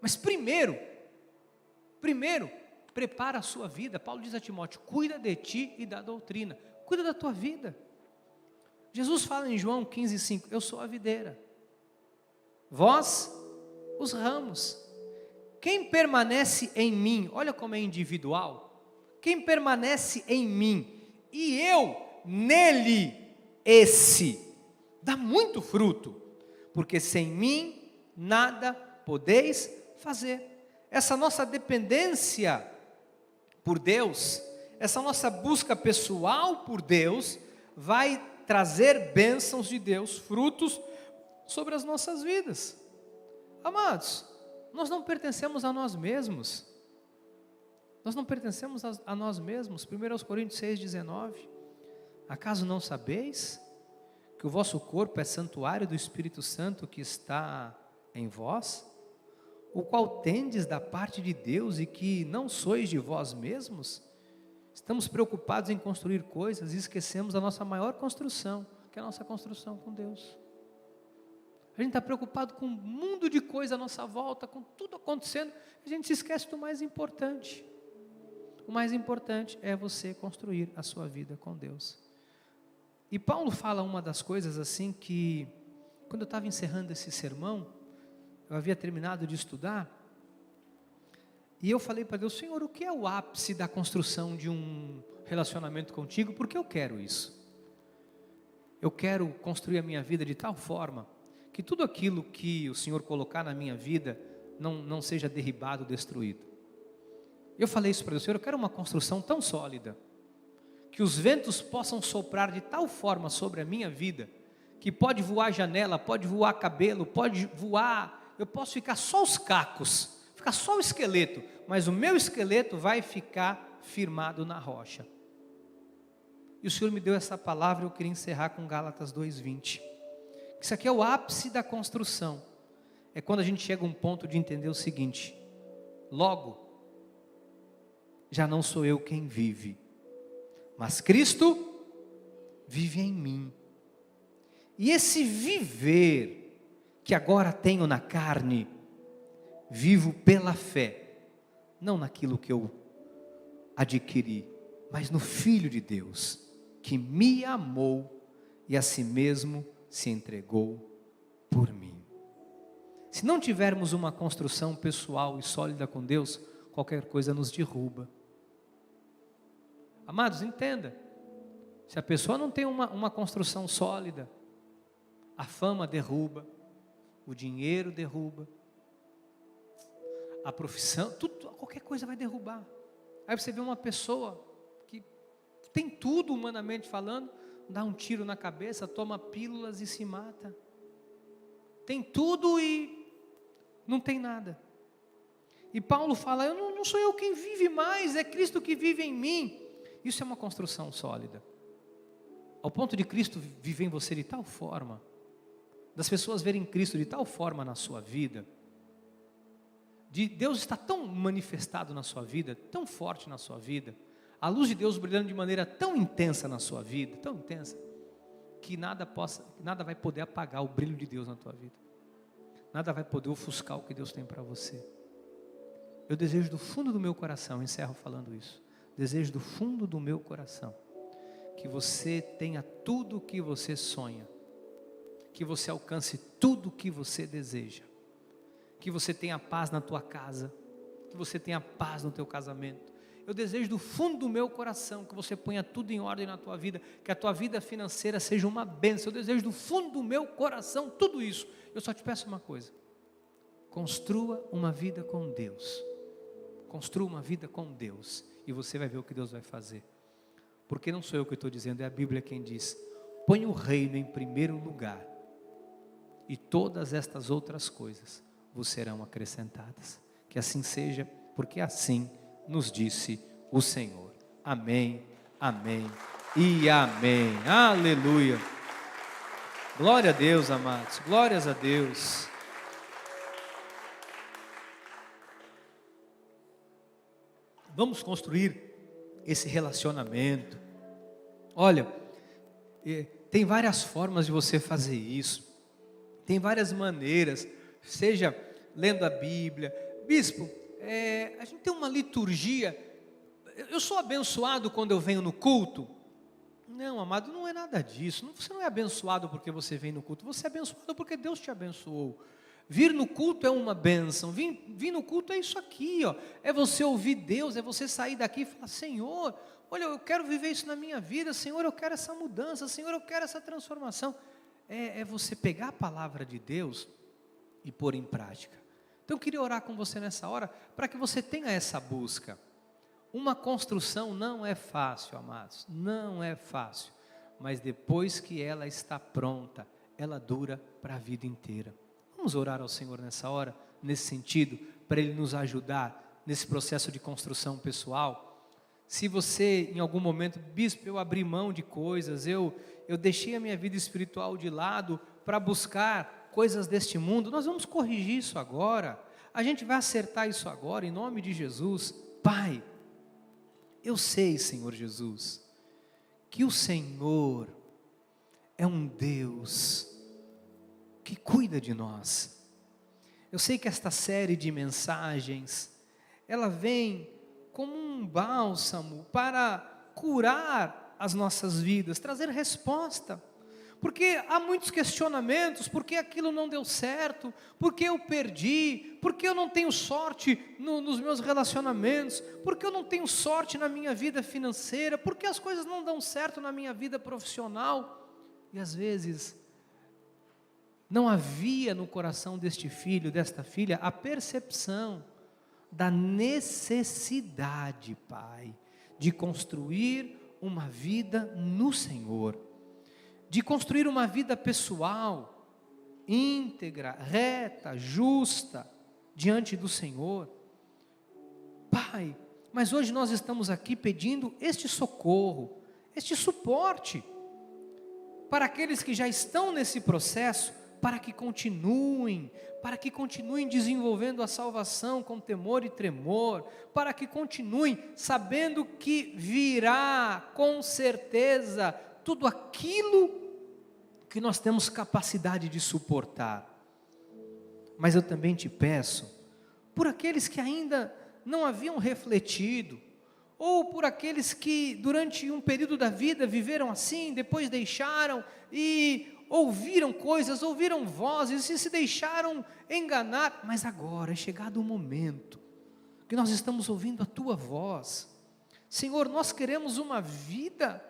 [SPEAKER 1] Mas primeiro, prepara a sua vida. Paulo diz a Timóteo, cuida de ti e da doutrina, cuida da tua vida. Jesus fala em João 15,5, eu sou a videira, vós os ramos. Quem permanece em mim, olha como é individual, quem permanece em mim e eu nele, esse dá muito fruto, porque sem mim nada podeis fazer. Essa nossa dependência por Deus, essa nossa busca pessoal por Deus, vai trazer bênçãos de Deus, frutos sobre as nossas vidas. Amados, nós não pertencemos a nós mesmos. Nós não pertencemos a nós mesmos. 1 Coríntios 6,19. Acaso não sabeis que o vosso corpo é santuário do Espírito Santo que está em vós, o qual tendes da parte de Deus e que não sois de vós mesmos? Estamos preocupados em construir coisas e esquecemos a nossa maior construção, que é a nossa construção com Deus. A gente está preocupado com um mundo de coisas à nossa volta, com tudo acontecendo, a gente se esquece do mais importante. O mais importante é você construir a sua vida com Deus. E Paulo fala uma das coisas assim que, quando eu estava encerrando esse sermão, eu havia terminado de estudar, e eu falei para Deus, Senhor, o que é o ápice da construção de um relacionamento contigo? Porque eu quero isso. Eu quero construir a minha vida de tal forma que tudo aquilo que o Senhor colocar na minha vida não seja derribado, destruído. Eu falei isso para o Senhor, eu quero uma construção tão sólida, que os ventos possam soprar de tal forma sobre a minha vida, que pode voar janela, pode voar cabelo, pode voar, eu posso ficar só os cacos, ficar só o esqueleto, mas o meu esqueleto vai ficar firmado na rocha. E o Senhor me deu essa palavra, eu queria encerrar com Gálatas 2:20. Isso aqui é o ápice da construção. É quando a gente chega a um ponto de entender o seguinte: logo, já não sou eu quem vive, mas Cristo vive em mim. E esse viver que agora tenho na carne, vivo pela fé, não naquilo que eu adquiri, mas no Filho de Deus, que me amou e a si mesmo se entregou por mim. Se não tivermos uma construção pessoal e sólida com Deus, qualquer coisa nos derruba. Amados, entenda, se a pessoa não tem uma construção sólida, a fama derruba, o dinheiro derruba, a profissão, tudo, qualquer coisa vai derrubar. Aí você vê uma pessoa que tem tudo humanamente falando, dá um tiro na cabeça, toma pílulas e se mata. Tem tudo e não tem nada. E Paulo fala, eu não sou eu quem vive mais, é Cristo que vive em mim. Isso é uma construção sólida. Ao ponto de Cristo viver em você de tal forma, das pessoas verem Cristo de tal forma na sua vida, de Deus estar tão manifestado na sua vida, tão forte na sua vida, a luz de Deus brilhando de maneira tão intensa na sua vida, tão intensa, que nada vai poder apagar o brilho de Deus na tua vida. Nada vai poder ofuscar o que Deus tem para você. Eu desejo do fundo do meu coração, encerro falando isso, desejo do fundo do meu coração, que você tenha tudo o que você sonha, que você alcance tudo o que você deseja, que você tenha paz na tua casa, que você tenha paz no teu casamento. Eu desejo do fundo do meu coração que você ponha tudo em ordem na tua vida, que a tua vida financeira seja uma bênção. Eu desejo do fundo do meu coração tudo isso. Eu só te peço uma coisa: construa uma vida com Deus. Construa uma vida com Deus e você vai ver o que Deus vai fazer. Porque não sou eu que estou dizendo, é a Bíblia quem diz: põe o reino em primeiro lugar e todas estas outras coisas vos serão acrescentadas. Que assim seja, porque assim nos disse o Senhor. Amém, amém e amém. Aleluia. Glória a Deus, amados. Glórias a Deus. Vamos construir esse relacionamento. Olha, tem várias formas de você fazer isso. Tem várias maneiras, seja lendo a Bíblia. Bispo, a gente tem uma liturgia. Eu sou abençoado quando eu venho no culto? Não, amado, não é nada disso. Você não é abençoado porque você vem no culto. Você é abençoado porque Deus te abençoou. Vir no culto é uma bênção. Vir no culto é isso aqui, ó. É você ouvir Deus, é você sair daqui e falar: Senhor, olha, eu quero viver isso na minha vida. Senhor, eu quero essa mudança. Senhor, eu quero essa transformação. É você pegar a palavra de Deus e pôr em prática. Então eu queria orar com você nessa hora, para que você tenha essa busca. Uma construção não é fácil, amados, não é fácil, mas depois que ela está pronta, ela dura para a vida inteira. Vamos orar ao Senhor nessa hora, nesse sentido, para Ele nos ajudar nesse processo de construção pessoal. Se você em algum momento, bispo, eu abri mão de coisas, eu deixei a minha vida espiritual de lado para buscar coisas deste mundo, nós vamos corrigir isso agora, a gente vai acertar isso agora, em nome de Jesus. Pai, eu sei, Senhor Jesus, que o Senhor é um Deus que cuida de nós. Eu sei que esta série de mensagens, ela vem como um bálsamo para curar as nossas vidas, trazer resposta. Porque há muitos questionamentos: por que aquilo não deu certo? Por que eu perdi? Por que eu não tenho sorte nos meus relacionamentos? Por que eu não tenho sorte na minha vida financeira? Por que as coisas não dão certo na minha vida profissional? E às vezes, Não havia no coração deste filho, desta filha, a percepção da necessidade, Pai, de construir uma vida no Senhor, de construir uma vida pessoal, íntegra, reta, justa, diante do Senhor. Pai, mas hoje nós estamos aqui pedindo este socorro, este suporte, para aqueles que já estão nesse processo, para que continuem desenvolvendo a salvação com temor e tremor, para que continuem sabendo que virá com certeza tudo aquilo que nós temos capacidade de suportar. Mas eu também te peço, por aqueles que ainda não haviam refletido, ou por aqueles que durante um período da vida viveram assim, depois deixaram e ouviram coisas, ouviram vozes e se deixaram enganar, mas agora é chegado o momento que nós estamos ouvindo a Tua voz. Senhor, nós queremos uma vida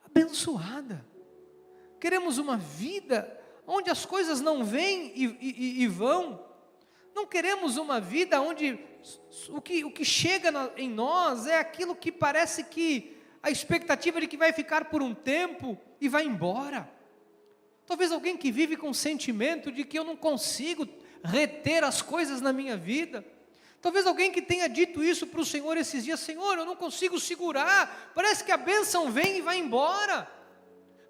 [SPEAKER 1] abençoada, queremos uma vida onde as coisas não vêm e vão, não queremos uma vida onde o que chega em nós é aquilo que parece que a expectativa de que vai ficar por um tempo e vai embora. Talvez alguém que vive com o sentimento de que eu não consigo reter as coisas na minha vida. Talvez alguém que tenha dito isso para o Senhor esses dias: Senhor, eu não consigo segurar, parece que a bênção vem e vai embora,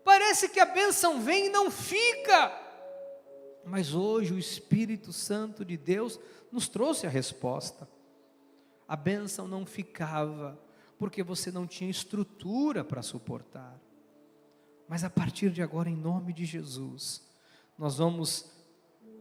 [SPEAKER 1] parece que a bênção vem e não fica. Mas hoje o Espírito Santo de Deus nos trouxe a resposta. A bênção não ficava, porque você não tinha estrutura para suportar. Mas a partir de agora, em nome de Jesus, nós vamos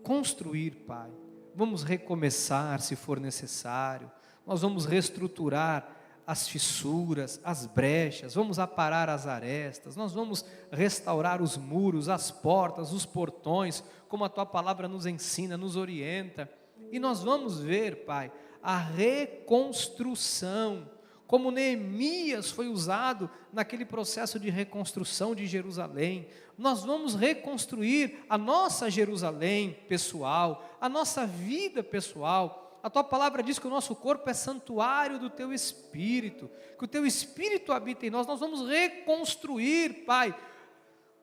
[SPEAKER 1] construir, Pai, vamos recomeçar se for necessário, nós vamos reestruturar as fissuras, as brechas, vamos aparar as arestas, nós vamos restaurar os muros, as portas, os portões, como a Tua palavra nos ensina, nos orienta, e nós vamos ver, Pai, a reconstrução, como Neemias foi usado naquele processo de reconstrução de Jerusalém. Nós vamos reconstruir a nossa Jerusalém pessoal, a nossa vida pessoal. A Tua palavra diz que o nosso corpo é santuário do Teu Espírito, que o Teu Espírito habita em nós. Nós vamos reconstruir, Pai,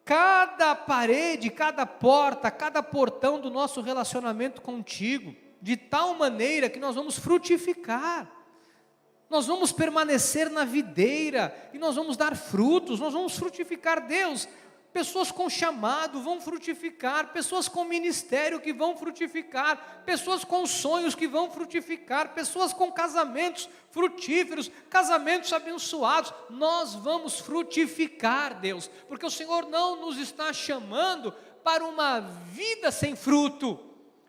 [SPEAKER 1] cada parede, cada porta, cada portão do nosso relacionamento contigo, de tal maneira que nós vamos frutificar. Nós vamos permanecer na videira e nós vamos dar frutos, nós vamos frutificar, Deus. Pessoas com chamado vão frutificar, pessoas com ministério que vão frutificar, pessoas com sonhos que vão frutificar, pessoas com casamentos frutíferos, casamentos abençoados. Nós vamos frutificar, Deus, porque o Senhor não nos está chamando para uma vida sem fruto.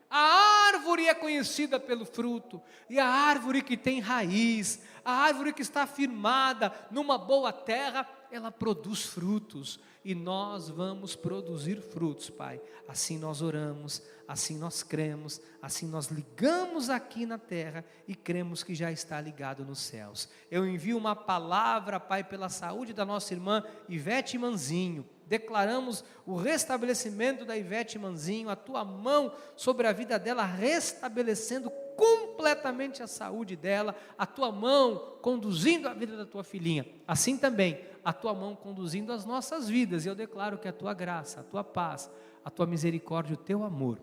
[SPEAKER 1] A árvore é conhecida pelo fruto, e a árvore que tem raiz, a árvore que está firmada numa boa terra, ela produz frutos, e nós vamos produzir frutos, Pai. Assim nós oramos, assim nós cremos, assim nós ligamos aqui na terra e cremos que já está ligado nos céus. Eu envio uma palavra, Pai, pela saúde da nossa irmã Ivete Manzinho. Declaramos o restabelecimento da Ivete Manzinho, a Tua mão sobre a vida dela, restabelecendo completamente a saúde dela, a Tua mão conduzindo a vida da Tua filhinha, assim também a Tua mão conduzindo as nossas vidas. E eu declaro que a Tua graça, a Tua paz, a Tua misericórdia, o Teu amor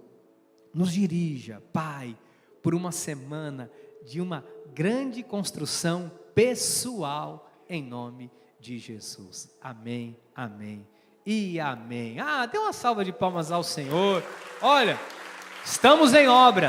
[SPEAKER 1] nos dirija, Pai, por uma semana de uma grande construção pessoal, em nome de Jesus. Amém, amém e amém. Dê uma salva de palmas ao Senhor. Olha, estamos em obras.